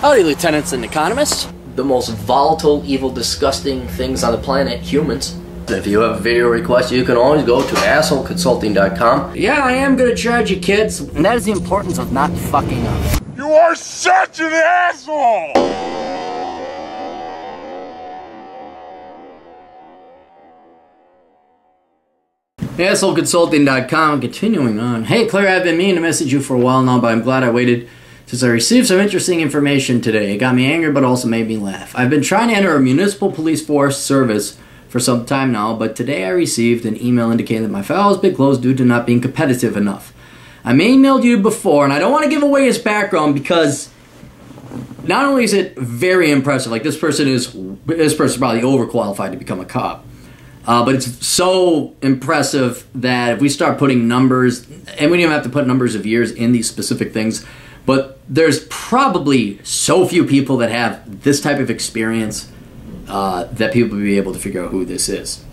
Howdy, lieutenants and economists. The most volatile, evil, disgusting things on the planet, humans. If you have a video request, you can always go to assholeconsulting.com. Yeah, I am gonna charge you, kids. And that is the importance of not fucking up. You are such an asshole! assholeconsulting.com. Continuing on. Hey, Claire, I've been meaning to message you for a while now, but I'm glad I waited since I received some interesting information today. It got me angry, but also made me laugh. I've been trying to enter a municipal police force service for some time now, but today I received an email indicating that my file has been closed due to not being competitive enough. I emailed you before, and I don't want to give away his background because not only is it very impressive, like this person is probably overqualified to become a cop, but it's so impressive that if we start putting numbers, and we don't even have to put numbers of years in these specific things, but there's probably so few people that have this type of experience that people will be able to figure out who this is.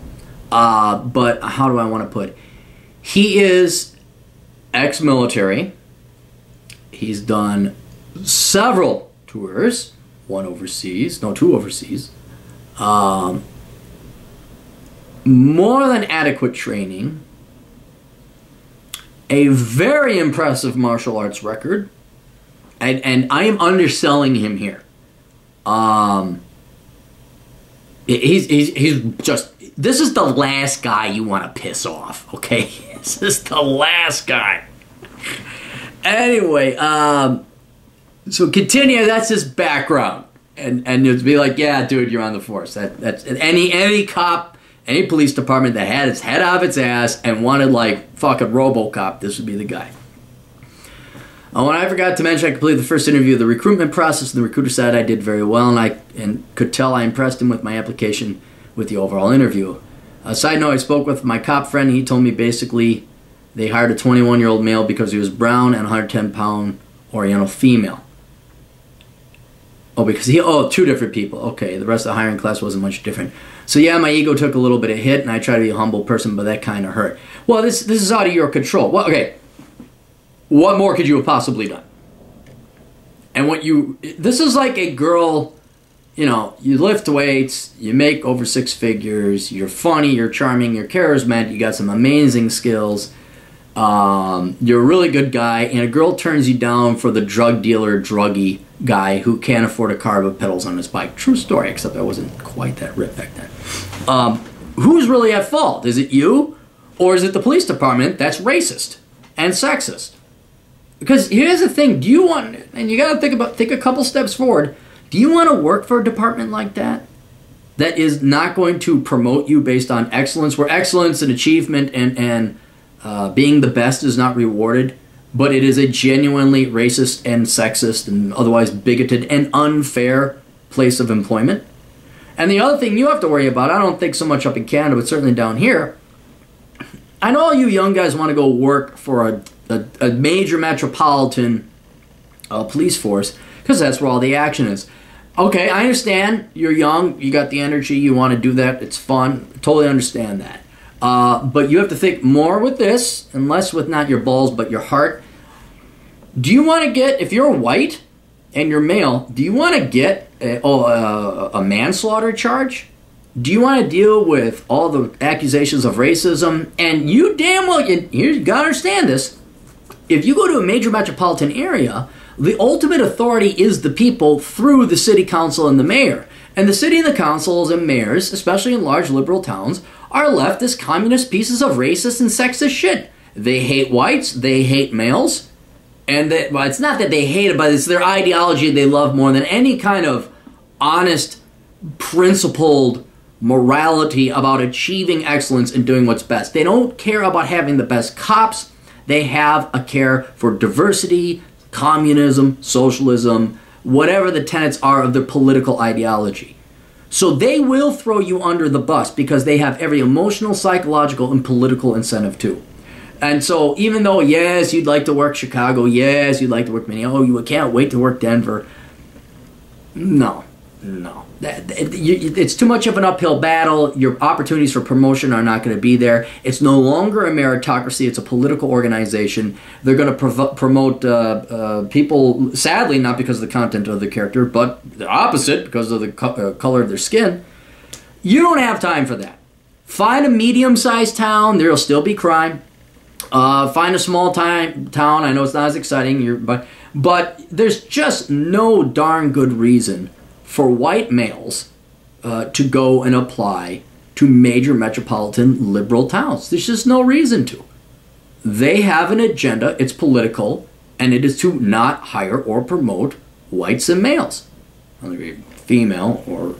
But how do I want to put it? He is ex-military. He's done several tours, two overseas. More than adequate training. A very impressive martial arts record. And I am underselling him here. He's just, this is the last guy you want to piss off, okay? This is the last guy. Anyway, so continue, that's his background. And you'd be like, yeah, dude, you're on the force. That's any cop, any police department that had its head out of its ass and wanted like fucking RoboCop, this would be the guy. When I forgot to mention, I completed the first interview of the recruitment process, and the recruiter said I did very well, and could tell I impressed him with my application with the overall interview. Side note, I spoke with my cop friend, and he told me basically they hired a 21-year-old male because he was brown and 110-pound Oriental female. Two different people. Okay, the rest of the hiring class wasn't much different. So yeah, my ego took a little bit of hit, and I try to be a humble person, but that kind of hurt. Well, this is out of your control. Well, okay. What more could you have possibly done? And this is like a girl, you lift weights, you make over 6 figures, you're funny, you're charming, you're charismatic, you got some amazing skills, you're a really good guy, and a girl turns you down for the drug dealer, druggie guy who can't afford a car but pedals on his bike. True story, except I wasn't quite that ripped back then. Who's really at fault? Is it you, or is it the police department that's racist and sexist? Because here's the thing, do you want, and you got to think a couple steps forward, do you want to work for a department like that? That is not going to promote you based on excellence, where excellence and achievement and being the best is not rewarded, but it is a genuinely racist and sexist and otherwise bigoted and unfair place of employment? And the other thing you have to worry about, I don't think so much up in Canada, but certainly down here, I know all you young guys want to go work for a major metropolitan police force because that's where all the action is. Okay, I understand. You're young. You got the energy. You want to do that. It's fun. Totally understand that. But you have to think more with this and less with not your balls but your heart. Do you want to get, if you're white and you're male, do you want to get a manslaughter charge? Do you want to deal with all the accusations of racism? And you damn well, you got to understand this. If you go to a major metropolitan area, the ultimate authority is the people through the city council and the mayor. And the city and the councils and mayors, especially in large liberal towns, are left as communist pieces of racist and sexist shit. They hate whites, they hate males, and it's not that they hate it, but it's their ideology they love more than any kind of honest, principled morality about achieving excellence and doing what's best. They don't care about having the best cops. They have a care for diversity, communism, socialism, whatever the tenets are of their political ideology. So they will throw you under the bus because they have every emotional, psychological, and political incentive too. And so even though, yes, you'd like to work Chicago, yes, you'd like to work Minneapolis, you can't wait to work Denver. No. No. It's too much of an uphill battle. Your opportunities for promotion are not going to be there. It's no longer a meritocracy. It's a political organization. They're going to promote people, sadly, not because of the content of the character, but the opposite, because of the color of their skin. You don't have time for that. Find a medium-sized town. There will still be crime. Find a small town. I know it's not as exciting, but there's just no darn good reason for white males to go and apply to major metropolitan liberal towns. There's just no reason to. They have an agenda. It's political, and it is to not hire or promote whites and males. Whether it be female or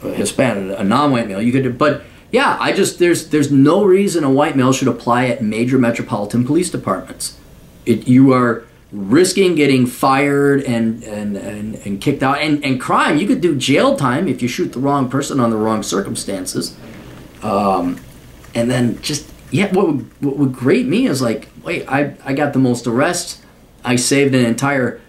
a Hispanic, a non-white male, you could. But yeah, there's no reason a white male should apply at major metropolitan police departments. You are risking getting fired and kicked out, and crime. You could do jail time if you shoot the wrong person on the wrong circumstances. And then just, yeah, what would grate me is like, wait, I got the most arrests. I saved an entire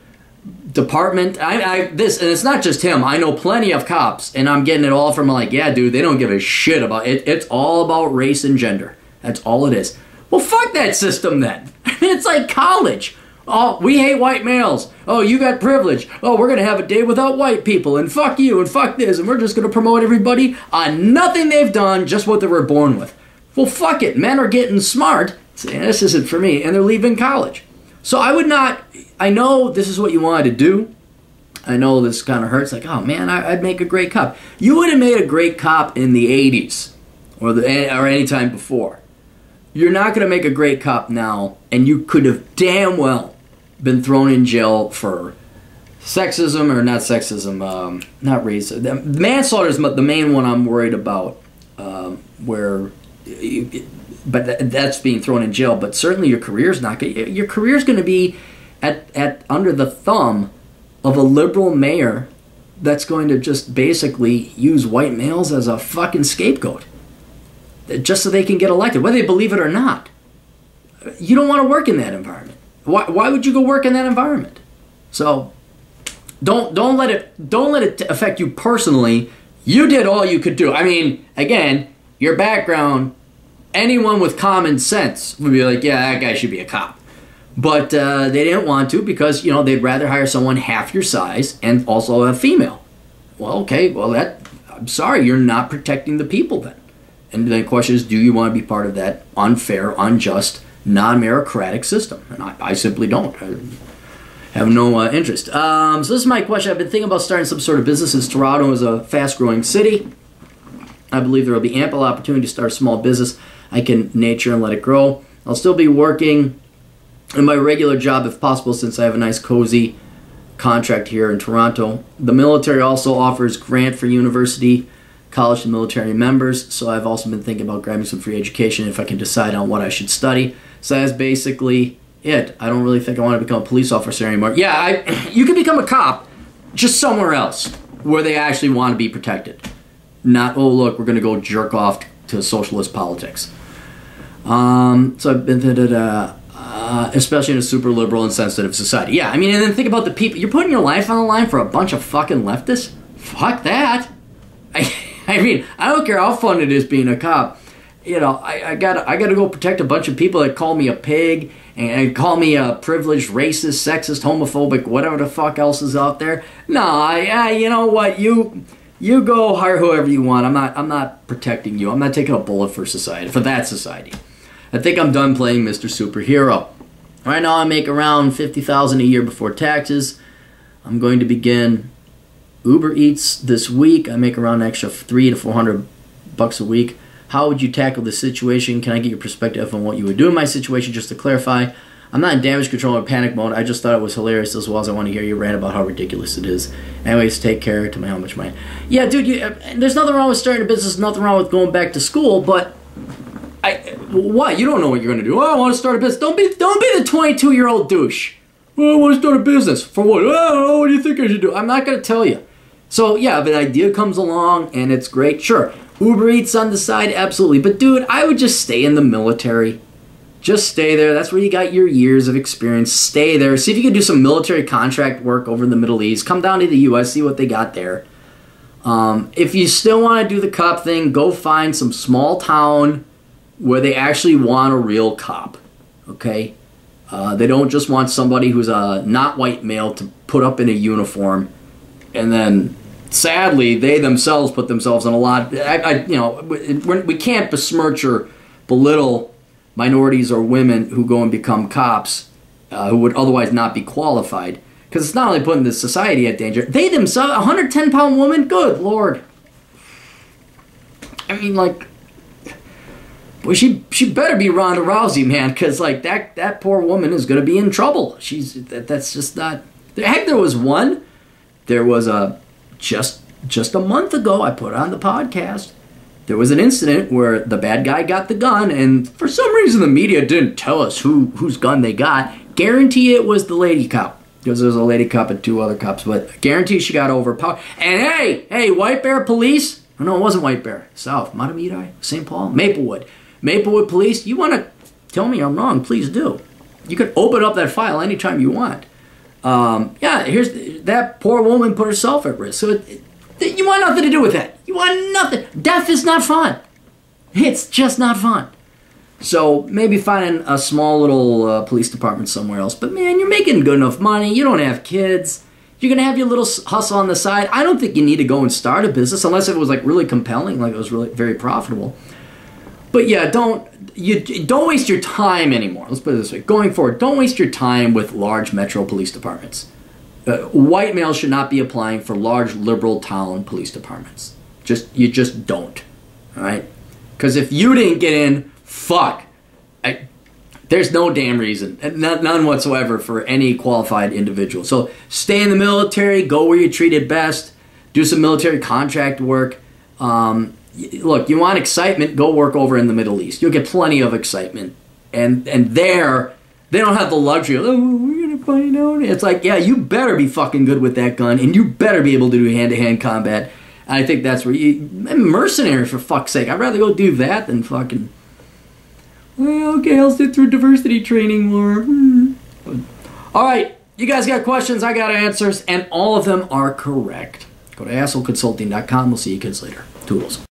department. And it's not just him. I know plenty of cops, and I'm getting it all from like, yeah, dude, they don't give a shit about it. It's all about race and gender. That's all it is. Well, fuck that system then. It's like college. Oh, we hate white males. Oh, you got privilege. Oh, we're going to have a day without white people, and fuck you, and fuck this, and we're just going to promote everybody on nothing they've done, just what they were born with. Well, fuck it. Men are getting smart. Saying, this isn't for me, and they're leaving college. So I would not, I know this is what you wanted to do. I know this kind of hurts. Like, oh man, I'd make a great cop. You would have made a great cop in the 80s or any time before. You're not going to make a great cop now, and you could have damn well been thrown in jail for sexism, or not sexism, not racism. Manslaughter is the main one I'm worried about, but that's being thrown in jail. But certainly your career's not going. Your career's going to be at under the thumb of a liberal mayor that's going to just basically use white males as a fucking scapegoat, just so they can get elected, whether they believe it or not. You don't want to work in that environment. Why would you go work in that environment? So don't let it affect you personally. You did all you could do. I mean, again, your background, anyone with common sense would be like, yeah, that guy should be a cop. But they didn't want to because, they'd rather hire someone half your size and also a female. Well, okay, I'm sorry, you're not protecting the people then. And the question is, do you want to be part of that unfair, unjust, non-meritocratic system? And I simply don't. I have no interest. So this is my question. I've been thinking about starting some sort of business, since Toronto is a fast-growing city. I believe there will be ample opportunity to start a small business I can nurture and let it grow. I'll still be working in my regular job if possible, since I have a nice cozy contract here in Toronto. The military also offers grant for university, college, and military members, so I've also been thinking about grabbing some free education if I can decide on what I should study. So that's basically it. I don't really think I want to become a police officer anymore. Yeah, you can become a cop, just somewhere else where they actually want to be protected. Not, oh look, we're going to go jerk off to socialist politics. So I've been especially in a super liberal and sensitive society. Yeah, I mean, and then think about the people. You're putting your life on the line for a bunch of fucking leftists? Fuck that. I mean, I don't care how fun it is being a cop. I gotta go protect a bunch of people that call me a pig and call me a privileged, racist, sexist, homophobic, whatever the fuck else is out there. No, you know what? You go hire whoever you want. I'm not protecting you. I'm not taking a bullet for that society. I think I'm done playing Mr. Superhero. Right now I make around $50,000 a year before taxes. I'm going to begin Uber Eats this week. I make around an extra $300 to $400 a week. How would you tackle this situation? Can I get your perspective on what you would do in my situation? Just to clarify, I'm not in damage control or panic mode. I just thought it was hilarious, as well as I want to hear you rant about how ridiculous it is. Anyways, take care. To my how much money. Yeah, dude, there's nothing wrong with starting a business. Nothing wrong with going back to school. But what? You don't know what you're going to do. Oh, I want to start a business. Don't be the 22-year-old douche. Well, I want to start a business. For what? I don't know. What do you think I should do? I'm not going to tell you. So, yeah, if an idea comes along and it's great, sure. Uber Eats on the side, absolutely. But, dude, I would just stay in the military. Just stay there. That's where you got your years of experience. Stay there. See if you can do some military contract work over in the Middle East. Come down to the U.S., see what they got there. If you still want to do the cop thing, go find some small town where they actually want a real cop, okay? They don't just want somebody who's a not white male to put up in a uniform, and then sadly they themselves put themselves in a lot. We can't besmirch or belittle minorities or women who go and become cops who would otherwise not be qualified, because it's not only putting the society at danger. They themselves, a 110-pound woman, good Lord. I mean, like, well, she better be Ronda Rousey, man, because like that poor woman is going to be in trouble. That's just not. Heck, there was one. There was just a month ago. I put on the podcast. There was an incident where the bad guy got the gun, and for some reason the media didn't tell us whose gun they got. Guarantee it was the lady cop, because there was a lady cop and two other cops, but guarantee she got overpowered. And hey, White Bear Police. Oh, no, it wasn't White Bear. South, Matamidi, St. Paul, Maplewood Police, you want to tell me I'm wrong, please do. You can open up that file anytime you want. Here's that poor woman put herself at risk. So you want nothing to do with that. You want nothing. Death is not fun. It's just not fun. So maybe finding a small little police department somewhere else. But man, you're making good enough money. You don't have kids. You're going to have your little hustle on the side. I don't think you need to go and start a business unless it was like really compelling, like it was really very profitable. But yeah, don't waste your time anymore. Let's put it this way. Going forward, don't waste your time with large metro police departments. White males should not be applying for large liberal town police departments. You just don't. All right? Because if you didn't get in, fuck. There's no damn reason, none whatsoever, for any qualified individual. So stay in the military, go where you're treated best, do some military contract work. Look, you want excitement, go work over in the Middle East. You'll get plenty of excitement. And there, they don't have the luxury of, we're going to find out. It's like, yeah, you better be fucking good with that gun, and you better be able to do hand-to-hand combat. And I think that's where I'm mercenary, for fuck's sake. I'd rather go do that than fucking, well, okay, I'll sit through diversity training more. All right, you guys got questions, I got answers, and all of them are correct. Go to assholeconsulting.com. We'll see you kids later. Toodles.